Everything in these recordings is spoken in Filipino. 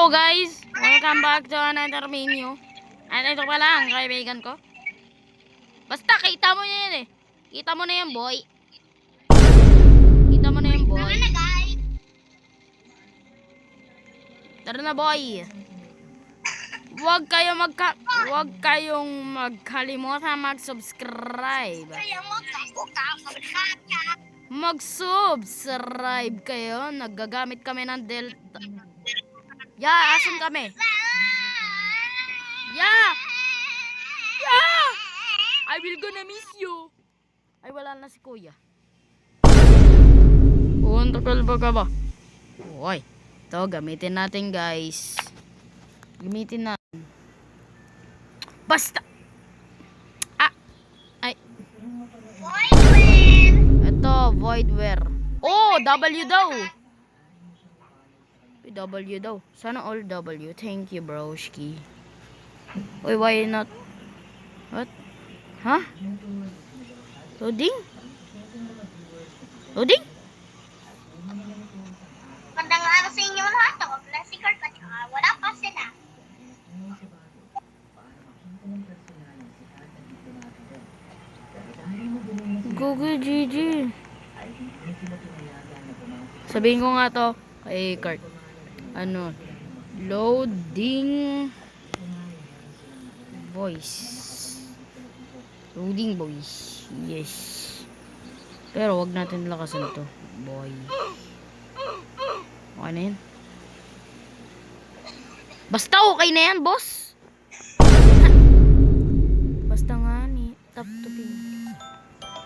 Hello guys! Welcome back to another menu. At ito pala ang kaibigan ko. Basta kita mo na yan eh. Kita mo na yan boy. Kita mo na yan boy. Tara na boy. Huwag kayong magkalimutan mag-subscribe. Mag-subscribe kayo. Nagagamit kami ng Delta. Asan kami? I will gonna miss you. Ay, wala na si kuya. Takal ba ka ba? Uy, ito gamitin natin guys. Gamitin natin. Basta. Ito, voidware. Oh, W daw. W daw. Sana all W. Thank you, broski. Uy, why not? What? Huh? Loading? Loading? Magandang araw sa inyo lahat. Ako pala si Kurt at wala pa sila. Google GG. Sabihin ko nga to kay Kurt. Ano? Loading voice. Loading voice. Yes. Pero wag natin lakasan to. Boy. Okay na yan. Basta okay na yan, boss. Basta nga ni. Tap to ping.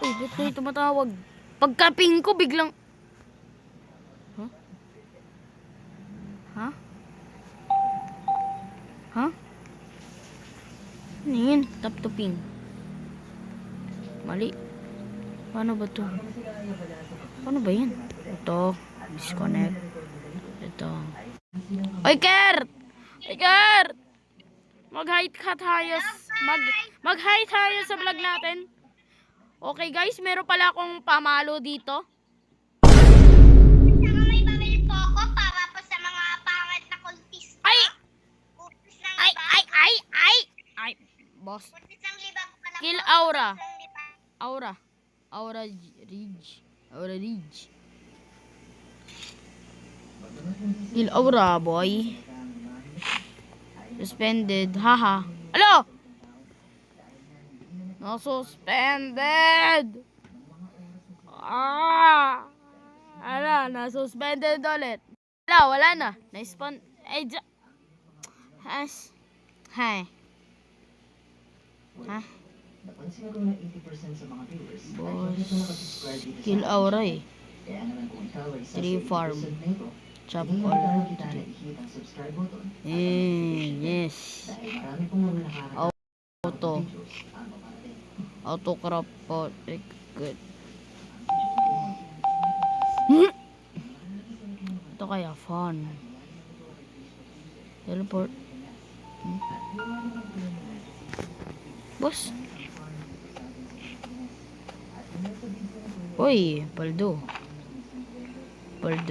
Uy, ba't kayo tumatawag? Pagka-ping ko, biglang... Huh? Huh? Huh? Ano yun? Tap to ping. Mali. Paano ba to? Paano ba yan? Ito. Disconnect. Ito. Oy, Kert! Oy, Kert! Mag-hi tayo. Mag-hi tayo sa vlog natin. Okay guys, meron pala akong pamalo dito. Saka may babalik po ako para po sa mga pangit na kultis. Ay! Boss. Kultis ng libag pala. Kill Aura. Aura Ridge. Kill Aura, boy. Suspended. Haha. Alo! No suspended. Na-suspended ulit. Wala na. Na-spawn. Ay, Hi. Ha? Napansin ko na 80% sa mga viewers ay hindi pa nakasubscribe dito Kill sa Aura eh. Kaya naman kung ikaw ay sa 3 farm. Chop hindi mo all. tayo kita na i-hit ang subscribe button at Yes. dahil marami pong mga nakakatawa Auto. videos ang mamarating. Auto crop po. Good. Ito kaya fun. Teleport. Boss. Uy, paldo. Pag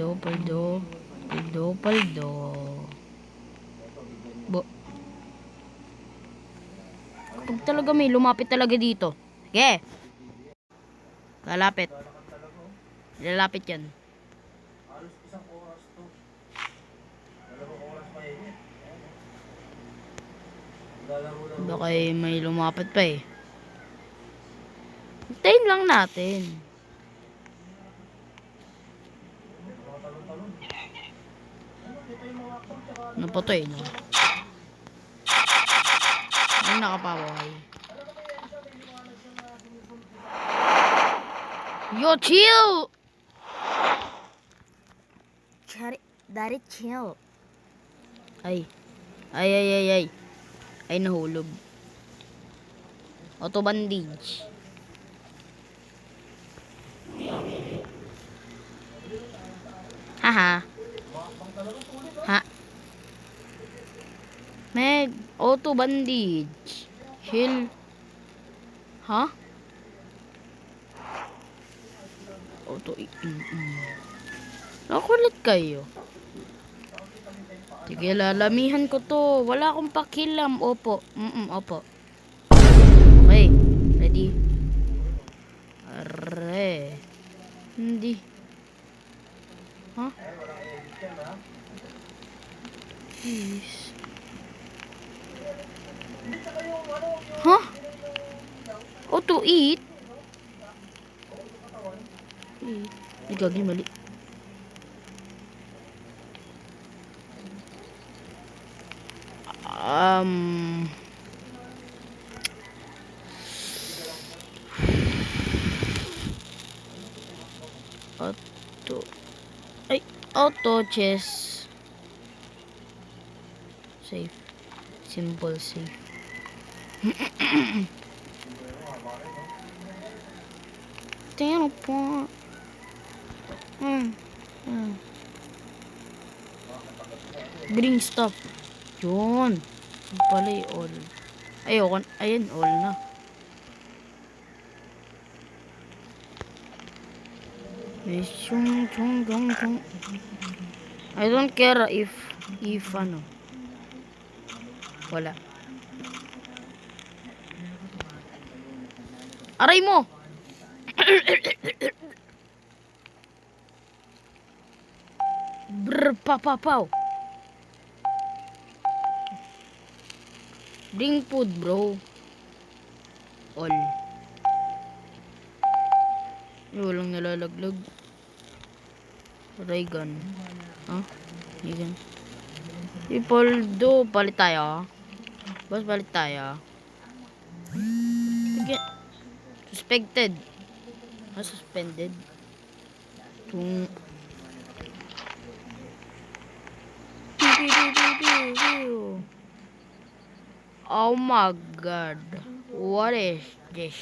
talaga may lumapit talaga dito. Sige. Lalapit yan. Baka may lumapit pa eh. Hintayin lang natin. Ano pa to eh, no? Ano nakapaway? Yo, chill! Daddy, chill. Ay, nahulog. Auto bandage. Haha. Ha? Meg, auto bandage. Heal. Ha? Auto. Nakulit kayo. Sige, lalamihan ko to. Wala akong pakilam. Opo. Opo. Okay. Ready? Are. Hindi. Huh? Please. Huh? Oh, to eat? Ay, gagi, mali. Auto. Ay, auto chess. Safe. Simple safe. Teleport. Green stuff. Yun. Yung pala yung all. Ayoko. Ayun, all na. I don't care if ano. Wala. Aray mo! Brr, papapaw. Bring food, bro. All. Walang nalalaglag. Ray gun. Huh? Yan. People do. Palit tayo. Boss, palit tayo. Okay. Suspected. Suspended. Tung. Oh my god. What is this?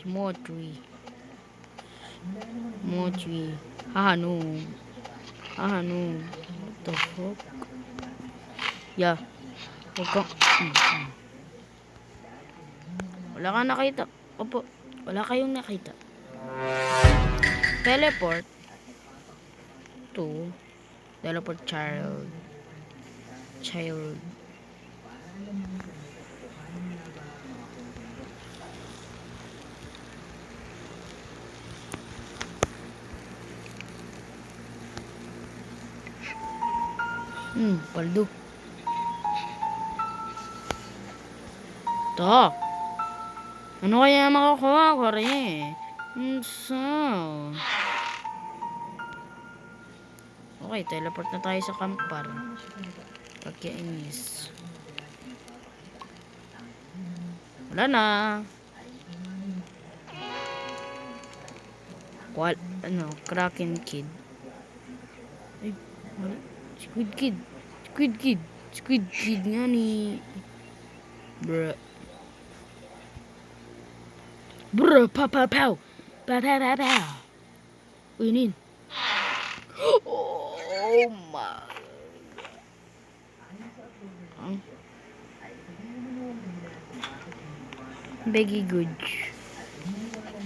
Small tree. Haha, no. What the fuck? Yeah. Huwag kang... Wala kang nakita. Opo. Wala kayong nakita. Teleport to child. Paldo. To. Ano kaya makakuha ko rin? Okay, teleport na tayo sa kampar. Pagkainis. Wala na. Kraken Kid. Ay, wala. Squid Kid nga ni. Bruh, pow. Uinin. Oh my. Beggy goods.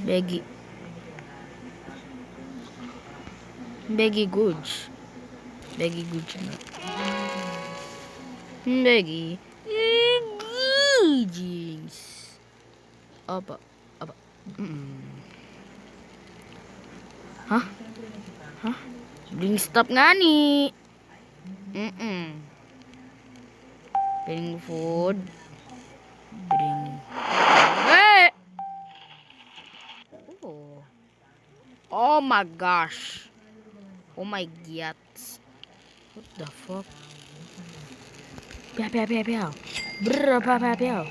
Beggy goods na. Beggy goods. Apa. Hah? Bring stop nga ni. Bring food. Hey! Oh my gosh. Oh my god. What the fuck? Pow. Brr, pow.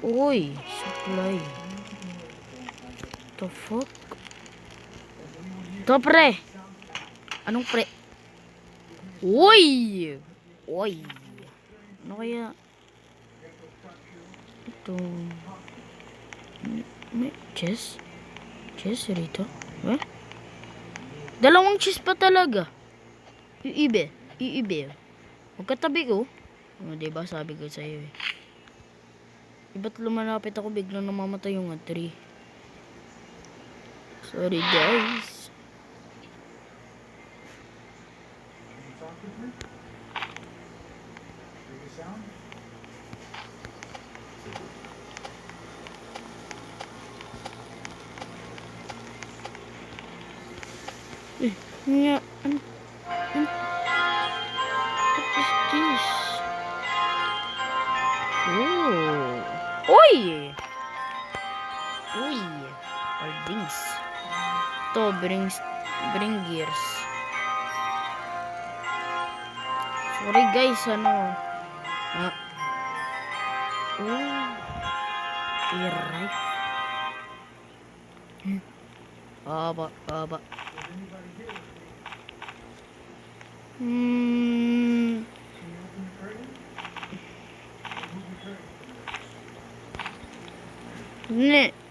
Uy, supply. The fuck? To pre. Anong pre? Uy. Ano kaya? Ito. May chest? Chest rito? Eh? Dalawang chest pa talaga. Iibe. Magkatabi ko. Diba sabi ko sa'yo eh. Ba't lumalapit ako biglang namamatay yung tree? Sorry guys. Yeah. What is this? Oh. Uy! Uy! Paldings. To bring gears. Sorry guys, ano. Right. Aba.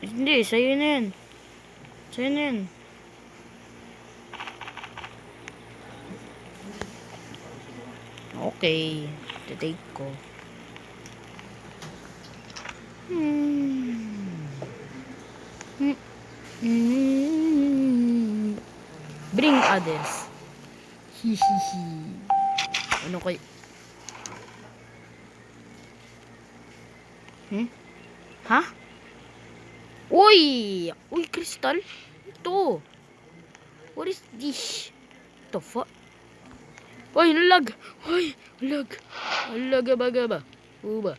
Hindi, sa'yo na yan. Okay, titake ko. Bring others. Hihihi. Ano kayo? Ha? Uy! Uy, crystal? Ito. What is this? The fuck? Uy, lag! Uy, lag! Lag ba? Uba.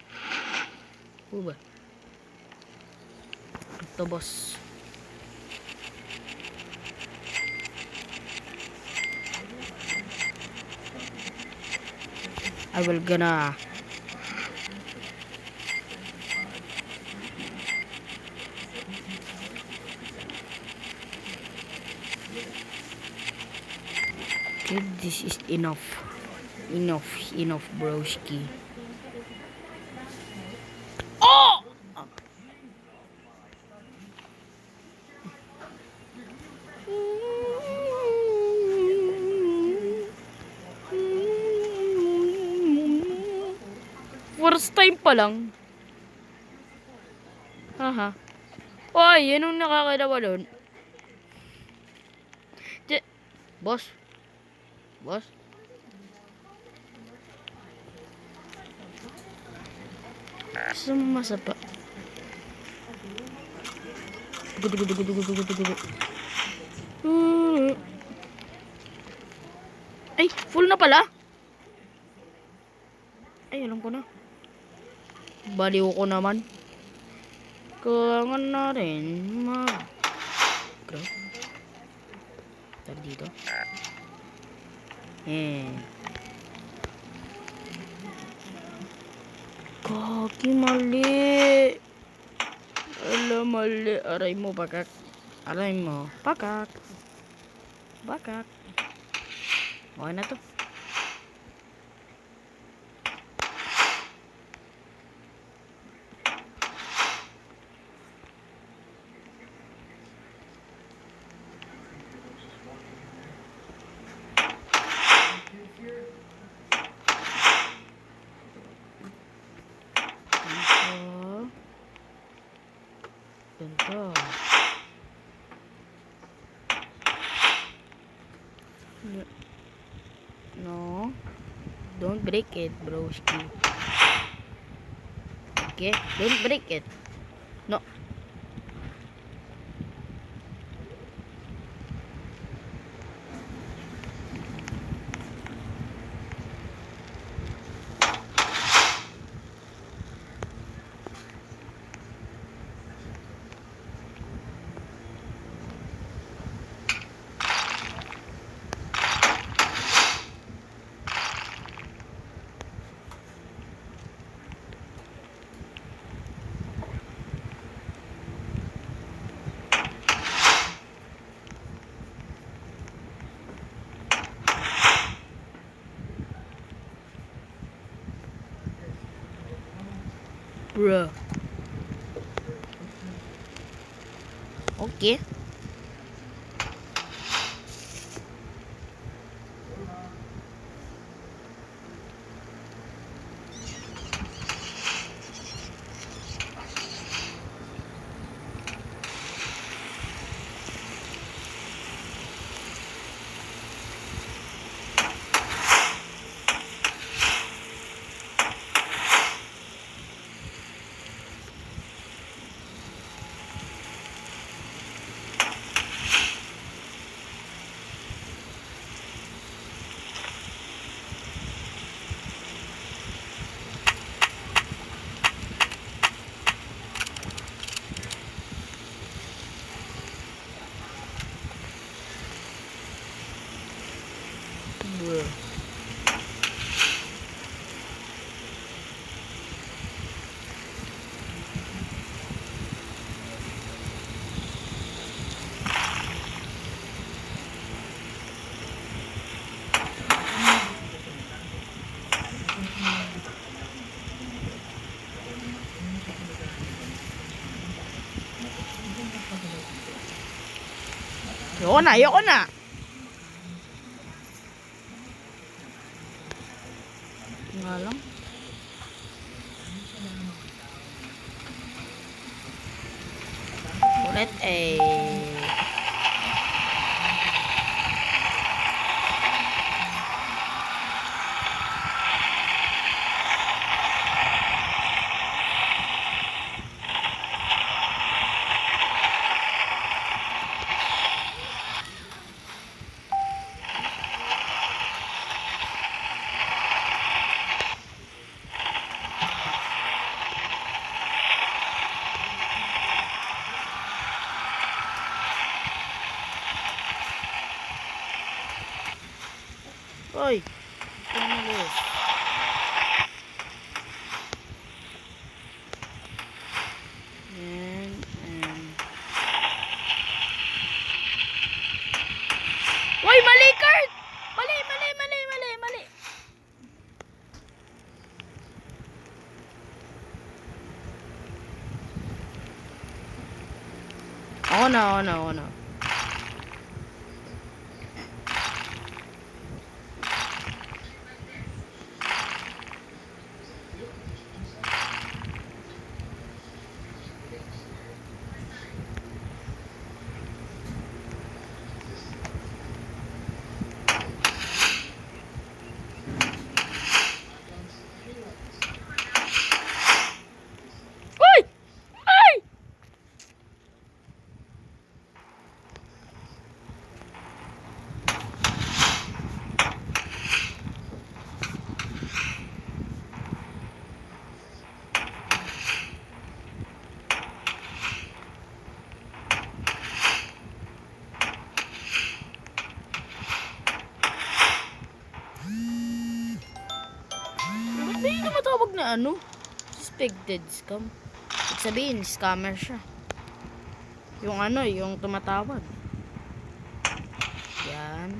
Ito, boss. I will gonna okay, this is enough, broski. Oh! First time pa lang. Haha. Oy, yan ang nakakalawa doon. Boss. Sumasapa. Gudu. Ay, full na pala. Ay, alam ko na. Baliw ko naman. Kailangan na rin mag-grab. Tag dito. Kaki mali. Alam mali. Aray mo, bakak. Bakak. Okay na to. Ganito. No. Don't break it, broski. Okay? Don't break it. No. Bruh. Okay. Bruh. Ayoko na, ayoko na. Nga lang. Ulit eh. Oy, tumalis. And... Uy, mali, Kurt! Mali. Ako na. Uy! Ay! Ba't ba yung tumatawag na ano? Suspected scam. Ibig sabihin, scammer siya. Yung ano, yung tumatawag. Yan.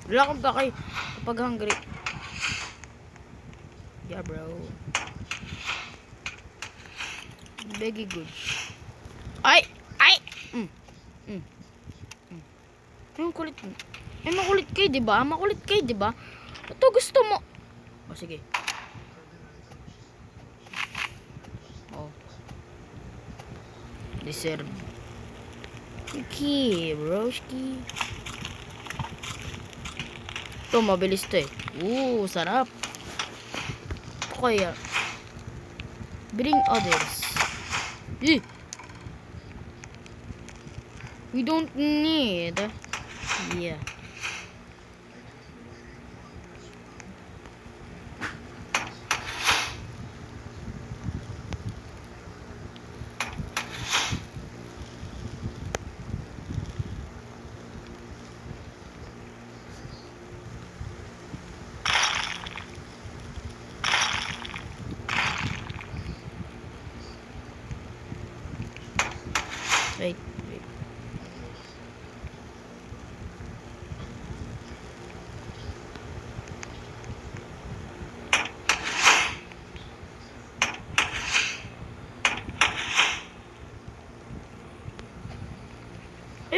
Wala akong bakay kapag hungry. Yeah, bro. Very good. Ay! Yung kulit mo. Makulit kayo, diba? Ito gusto mo. O, sige. Oh. Deserve. Kiki, broski. Ito, mabilis to eh. Sarap. Ito kaya. Bring others. We don't need. Yeah. Wait.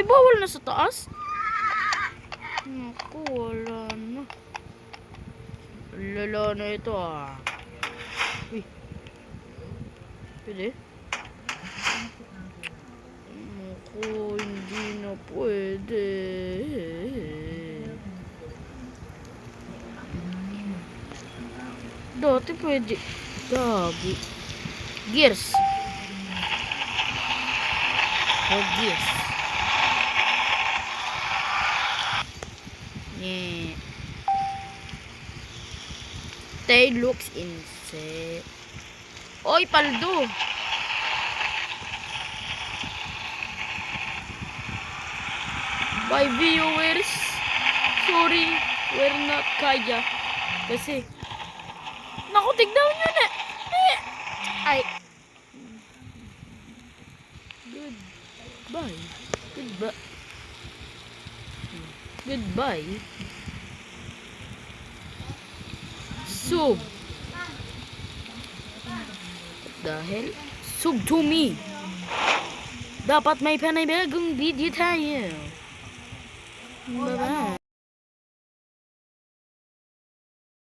Bawal na sa taas? Naku, wala na. Lala na ito ah. Uy. Pwede? Naku, hindi na pwede. Dati pwede. Gabi. Gears. Oh, gears. Yeah. They looks insane. Oy, paldo. By viewers. sorry. We're not kaya. Kasi, naku, tignan nyo na. Ay. Goodbye. Goodbye. Goodbye. Sub. What the hell? Sub to me. Dapat may panibagong video tayo. Bye-bye.